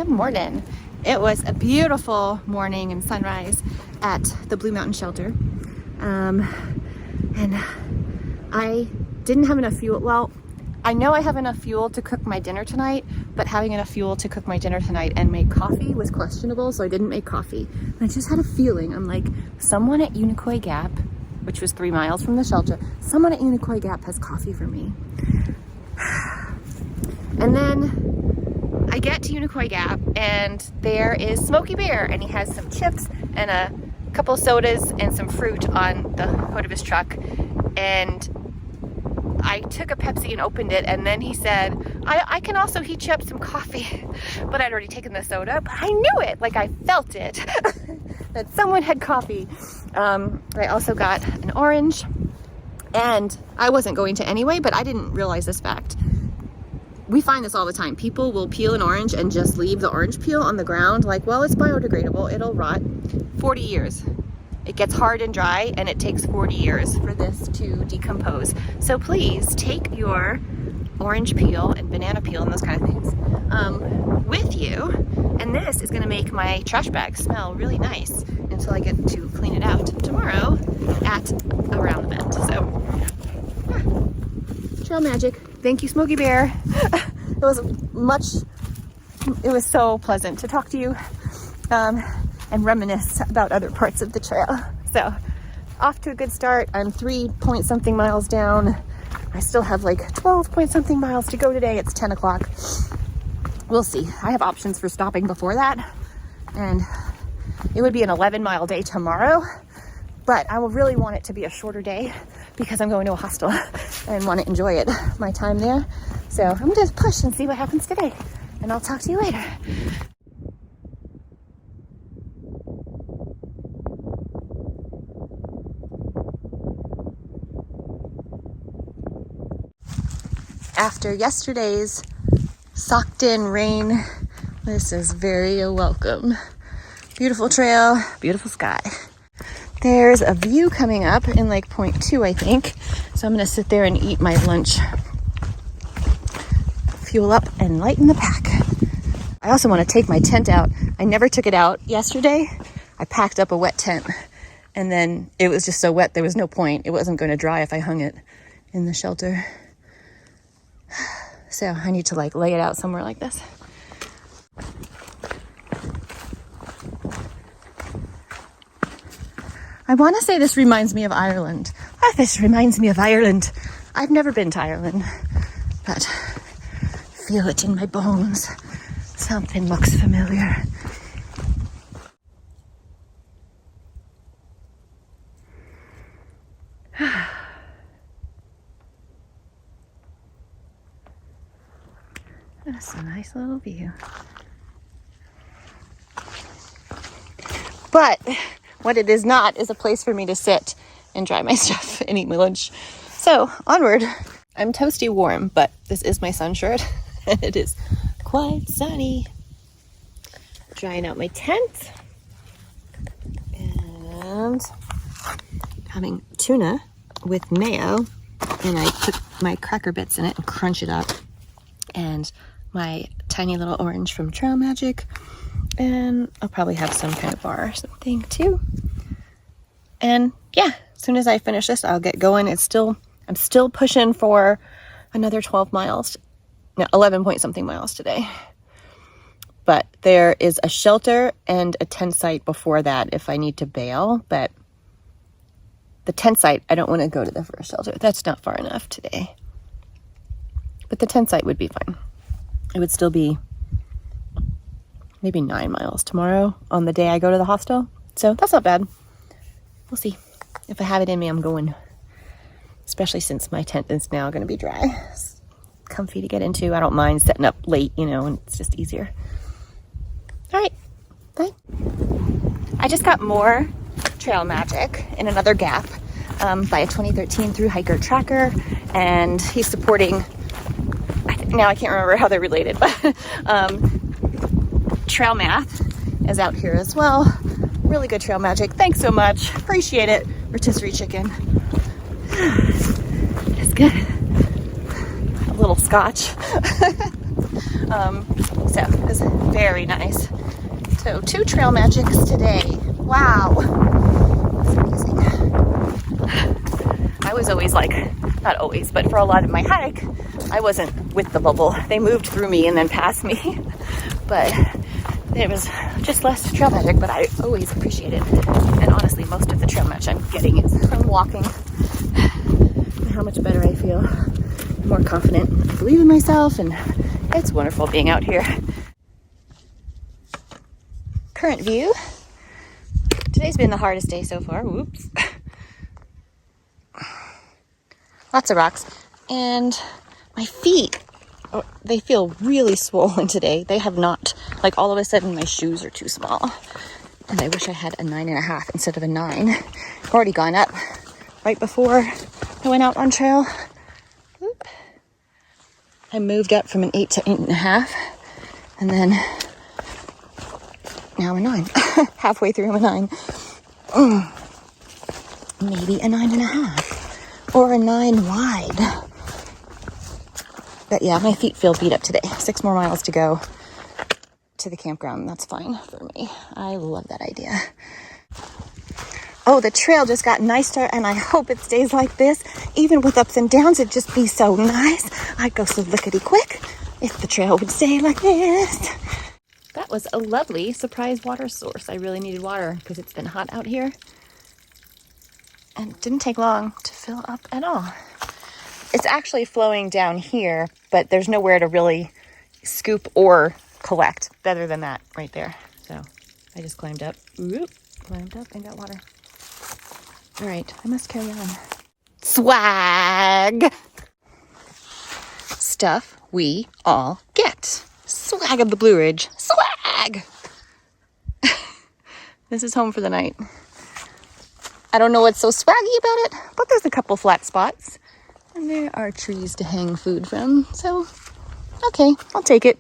Good morning. It was a beautiful morning and sunrise at the Blue Mountain Shelter. And I didn't have enough fuel. Well, I know I have enough fuel to cook my dinner tonight, but having enough fuel to cook my dinner tonight and make coffee was questionable, so I didn't make coffee. And I just had a feeling, I'm like, someone at Unicoi Gap, which was 3 miles from the shelter, someone at Unicoi Gap has coffee for me. And then I get to Unicoi Gap and there is Smokey Bear, and he has some chips and a couple sodas and some fruit on the hood of his truck. And I took a Pepsi and opened it, and then he said, I can also heat you up some coffee. But I'd already taken the soda, but I knew it, like I felt it, that someone had coffee. I also got an orange, and I wasn't going to anyway, but I didn't realize this fact. We find this all the time. People will peel an orange and just leave the orange peel on the ground, like, well, it's biodegradable, it'll rot. 40 years. It gets hard and dry, and it takes 40 years for this to decompose. So please take your orange peel and banana peel and those kind of things with you. And this is gonna make my trash bag smell really nice until I get to clean it out tomorrow at Around the Bend. So, yeah. Trail magic. Thank you, Smokey Bear. It was so pleasant to talk to you and reminisce about other parts of the trail. So, off to a good start. I'm 3-point-something miles down. I still have like 12-point-something miles to go today. It's 10 o'clock. We'll see. I have options for stopping before that, and it would be an 11-mile day tomorrow, but I will really want it to be a shorter day because I'm going to a hostel and want to enjoy it, my time there. So I'm gonna just push and see what happens today, and I'll talk to you later. After yesterday's socked in rain, this is very welcome. Beautiful trail, beautiful sky. There's a view coming up in like point 2, I think. So I'm gonna sit there and eat my lunch. Fuel up and lighten the pack. I also want to take my tent out. I never took it out yesterday. I packed up a wet tent, and then it was just so wet there was no point. It wasn't going to dry if I hung it in the shelter. So I need to like lay it out somewhere like this. I want to say this reminds me of Ireland. This reminds me of Ireland. I've never been to Ireland, but feel it in my bones. Something looks familiar. That's a nice little view. But what it is not is a place for me to sit and dry my stuff and eat my lunch. So onward. I'm toasty warm, but this is my sun shirt and it is quite sunny. Drying out my tent and having tuna with mayo, and I put my cracker bits in it and crunch it up, and my tiny little orange from Trail Magic, and I'll probably have some kind of bar or something too. And yeah, as soon as I finish this, I'll get going. I'm still pushing for another 12 miles, no, 11-point-something miles today. But there is a shelter and a tent site before that if I need to bail. But the tent site, I don't want to go to the first shelter. That's not far enough today. But the tent site would be fine. It would still be maybe 9 miles tomorrow on the day I go to the hostel. So that's not bad. We'll see. If I have it in me, I'm going. Especially since my tent is now going to be dry. It's comfy to get into. I don't mind setting up late, and it's just easier. All right, bye. I just got more Trail Magic in another gap by a 2013 through hiker tracker, and he's supporting, now I can't remember how they're related, but Trail Math is out here as well. Really good Trail Magic. Thanks so much. Appreciate it. Rotisserie chicken. It's good. A little scotch. So it was very nice. So 2 trail magics today. Wow. That's amazing. I was always like, not always, but for a lot of my hike, I wasn't with the bubble. They moved through me and then past me. But it was just less trail magic, but I always appreciate it. And honestly, most of the trail magic I'm getting is from walking. And how much better I feel. More confident. I believe in myself, and it's wonderful being out here. Current view. Today's been the hardest day so far. Whoops. Lots of rocks. And my feet, they feel really swollen today. They have not. Like all of a sudden my shoes are too small. And I wish I had a 9.5 instead of a 9. I've already gone up right before I went out on trail. Whoop. I moved up from an 8 to 8.5. And then now a 9. Halfway through a 9. Maybe a 9.5. Or a 9 wide. But yeah, my feet feel beat up today. 6 more miles to go to the campground. That's fine for me. I love that idea. Oh, the trail just got nicer, and I hope it stays like this. Even with ups and downs, it'd just be so nice. I'd go so lickety-quick if the trail would stay like this. That was a lovely surprise water source. I really needed water because it's been hot out here. And it didn't take long to fill up at all. It's actually flowing down here, but there's nowhere to really scoop or collect better than that right there. So I just climbed up. Oop, climbed up and got water. All right, I must carry on. Swag! Stuff we all get. Swag of the Blue Ridge. Swag! This is home for the night. I don't know what's so swaggy about it, but there's a couple flat spots. And there are trees to hang food from. So, okay, I'll take it.